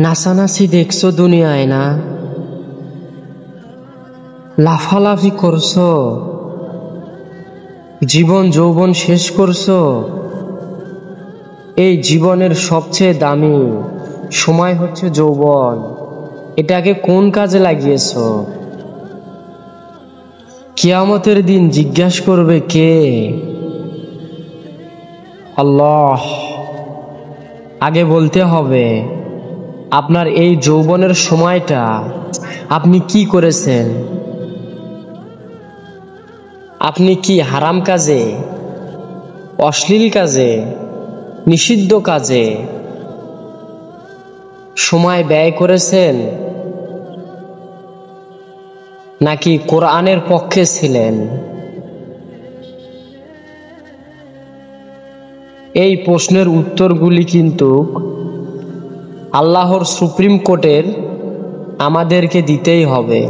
নাচানাচি দেখছো দুনিয়ায় না, লাফালাফি করছো, জীবন যৌবন শেষ করছো। এই জীবনের সবচেয়ে দামি সময় হচ্ছে যৌবন। এটাকে কোন কাজে লাগিয়েছো? কিয়ামতের দিন জিজ্ঞাসা করবে কে? আল্লাহ। আগে বলতে হবে আপনার এই যৌবনের সময়টা আপনি কি করেছেন। আপনি কি হারাম কাজে, অশ্লীল কাজে, নিষিদ্ধ কাজে সময় ব্যয় করেছেন, নাকি কোরআনের পক্ষে ছিলেন? এই প্রশ্নের উত্তরগুলি কিন্তু আল্লাহর সুপ্রিম কোর্টের আমাদেরকে দিতেই হবে।